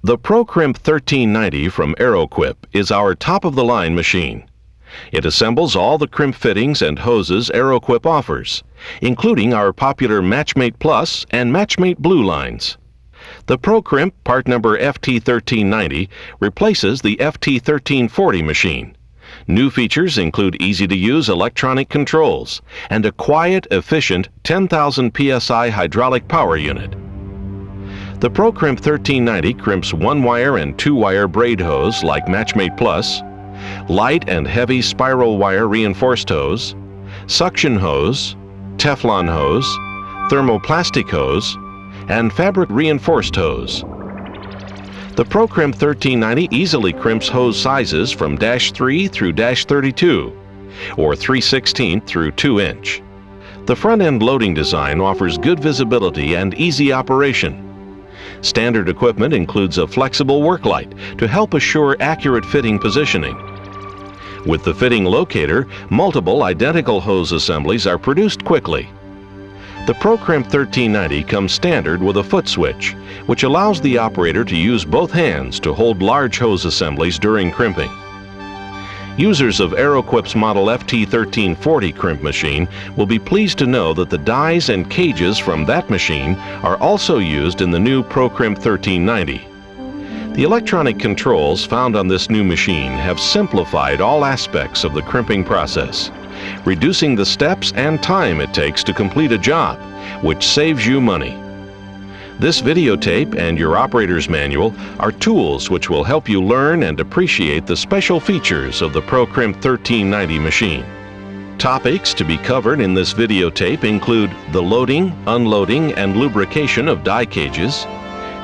The ProCrimp 1390 from AeroQuip is our top-of-the-line machine. It assembles all the crimp fittings and hoses AeroQuip offers, including our popular Matchmate Plus and Matchmate Blue lines. The ProCrimp part number FT1390 replaces the FT1340 machine. New features include easy-to-use electronic controls and a quiet, efficient 10,000 psi hydraulic power unit. The ProCrimp 1390 crimps 1-wire and 2-wire braid hose like Matchmate Plus, light and heavy spiral wire reinforced hose, suction hose, Teflon hose, thermoplastic hose, and fabric reinforced hose. The ProCrimp 1390 easily crimps hose sizes from -3 through -32, or 3/16 through 2 inch. The front-end loading design offers good visibility and easy operation. Standard equipment includes a flexible work light to help assure accurate fitting positioning. With the fitting locator, multiple identical hose assemblies are produced quickly. The ProCrimp 1390 comes standard with a foot switch, which allows the operator to use both hands to hold large hose assemblies during crimping. Users of AeroQuip's model FT1340 crimp machine will be pleased to know that the dies and cages from that machine are also used in the new ProCrimp 1390. The electronic controls found on this new machine have simplified all aspects of the crimping process, reducing the steps and time it takes to complete a job, which saves you money. This videotape and your operator's manual are tools which will help you learn and appreciate the special features of the ProCrimp 1390 machine. Topics to be covered in this videotape include the loading, unloading, and lubrication of die cages,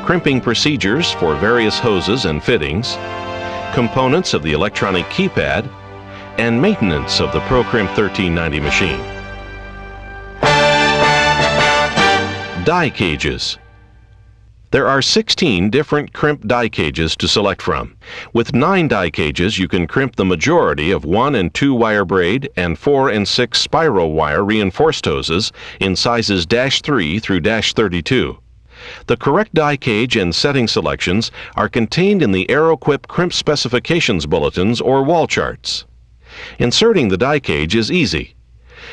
crimping procedures for various hoses and fittings, components of the electronic keypad, and maintenance of the ProCrimp 1390 machine. Die cages. There are 16 different crimp die cages to select from. With 9 die cages, you can crimp the majority of 1- and 2-wire braid and 4- and 6 spiral wire reinforced hoses in sizes -3 through -32. The correct die cage and setting selections are contained in the AeroQuip Crimp Specifications Bulletins or wall charts. Inserting the die cage is easy.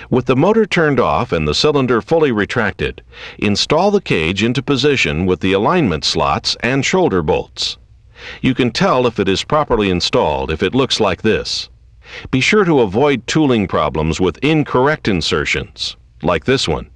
With the motor turned off and the cylinder fully retracted, install the cage into position with the alignment slots and shoulder bolts. You can tell if it is properly installed if it looks like this. Be sure to avoid tooling problems with incorrect insertions, like this one.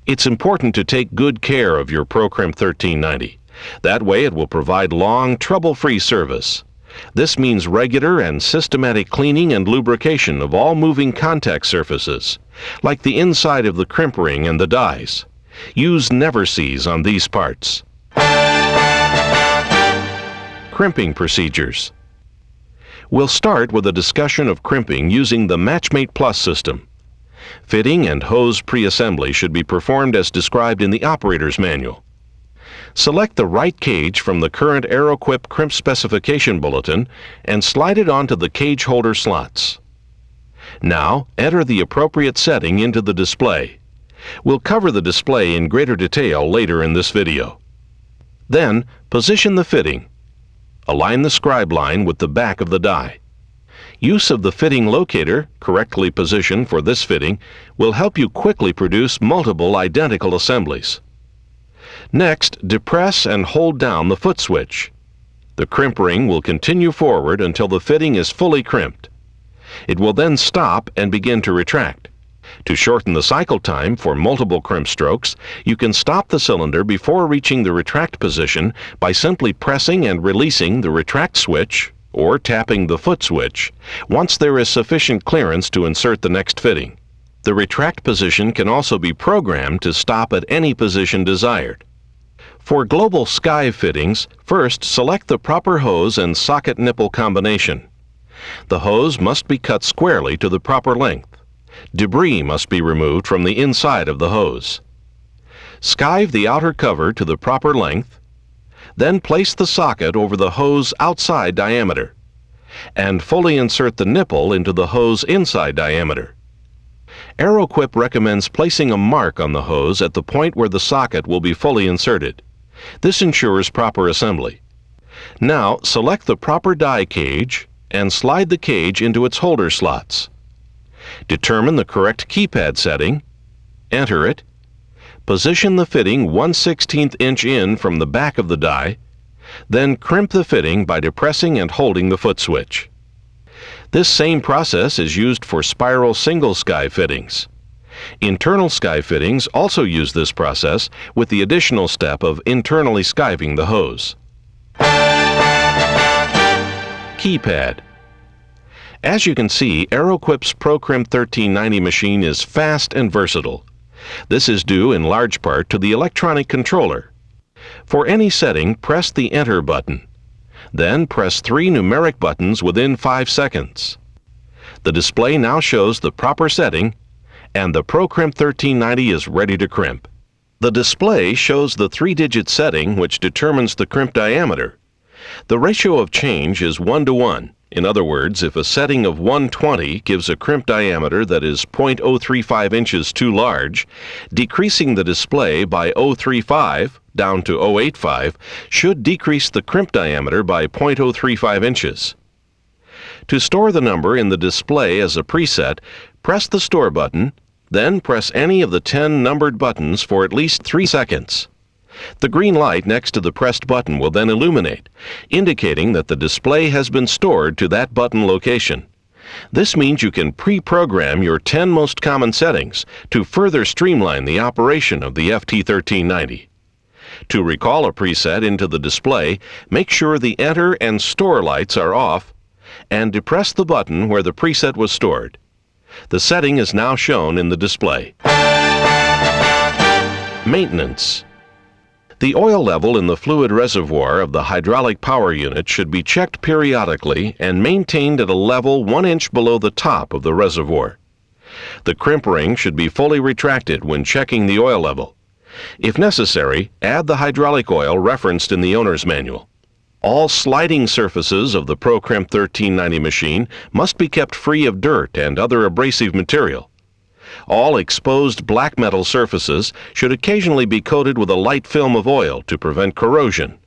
It's important to take good care of your ProCrimp 1390. That way it will provide long, trouble-free service. This means regular and systematic cleaning and lubrication of all moving contact surfaces, like the inside of the crimp ring and the dies. Use never-sees on these parts. Crimping procedures. We'll start with a discussion of crimping using the Matchmate Plus system. Fitting and hose pre-assembly should be performed as described in the operator's manual. Select the right cage from the current AeroQuip Crimp Specification Bulletin and slide it onto the cage holder slots. Now, enter the appropriate setting into the display. We'll cover the display in greater detail later in this video. Then, position the fitting. Align the scribe line with the back of the die. Use of the fitting locator, correctly positioned for this fitting, will help you quickly produce multiple identical assemblies. Next, depress and hold down the foot switch. The crimp ring will continue forward until the fitting is fully crimped. It will then stop and begin to retract. To shorten the cycle time for multiple crimp strokes, you can stop the cylinder before reaching the retract position by simply pressing and releasing the retract switch or tapping the foot switch once there is sufficient clearance to insert the next fitting. The retract position can also be programmed to stop at any position desired. For global skive fittings, first select the proper hose and socket nipple combination. The hose must be cut squarely to the proper length. Debris must be removed from the inside of the hose. Skive the outer cover to the proper length. Then place the socket over the hose outside diameter and fully insert the nipple into the hose inside diameter. AeroQuip recommends placing a mark on the hose at the point where the socket will be fully inserted. This ensures proper assembly. Now select the proper die cage and slide the cage into its holder slots. Determine the correct keypad setting, enter it, position the fitting 1/16 inch in from the back of the die, then crimp the fitting by depressing and holding the foot switch. This same process is used for spiral single sky fittings. Internal sky fittings also use this process with the additional step of internally skiving the hose. Keypad. As you can see, AeroQuip's ProCrimp 1390 machine is fast and versatile. This is due in large part to the electronic controller. For any setting, press the Enter button. Then press 3 numeric buttons within 5 seconds. The display now shows the proper setting, and the ProCrimp 1390 is ready to crimp. The display shows the 3-digit setting which determines the crimp diameter. The ratio of change is 1:1. In other words, if a setting of 120 gives a crimp diameter that is 0.035 inches too large, decreasing the display by 0.35 down to 0.85 should decrease the crimp diameter by 0.035 inches. To store the number in the display as a preset, press the Store button, then press any of the 10 numbered buttons for at least 3 seconds. The green light next to the pressed button will then illuminate, indicating that the display has been stored to that button location. This means you can pre-program your 10 most common settings to further streamline the operation of the FT1390. To recall a preset into the display, make sure the Enter and Store lights are off, and depress the button where the preset was stored. The setting is now shown in the display. Maintenance. The oil level in the fluid reservoir of the hydraulic power unit should be checked periodically and maintained at a level 1 inch below the top of the reservoir. The crimp ring should be fully retracted when checking the oil level. If necessary, add the hydraulic oil referenced in the owner's manual. All sliding surfaces of the ProCrimp 1390 machine must be kept free of dirt and other abrasive material. All exposed black metal surfaces should occasionally be coated with a light film of oil to prevent corrosion.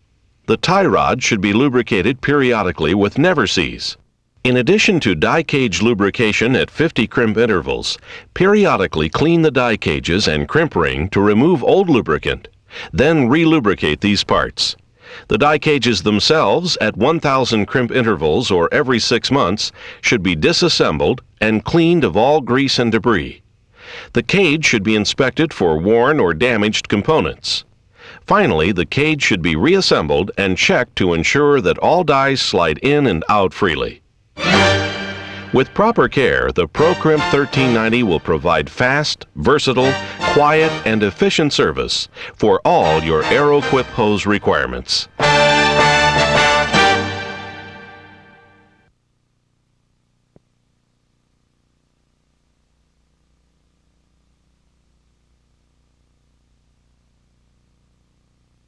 The tie rod should be lubricated periodically with Never-Seez. In addition to die cage lubrication at 50 crimp intervals, periodically clean the die cages and crimp ring to remove old lubricant. Then relubricate these parts. The die cages themselves at 1,000 crimp intervals or every 6 months should be disassembled and cleaned of all grease and debris. The cage should be inspected for worn or damaged components. Finally, the cage should be reassembled and checked to ensure that all dies slide in and out freely. With proper care, the ProCrimp 1390 will provide fast, versatile, quiet, and efficient service for all your AeroQuip hose requirements.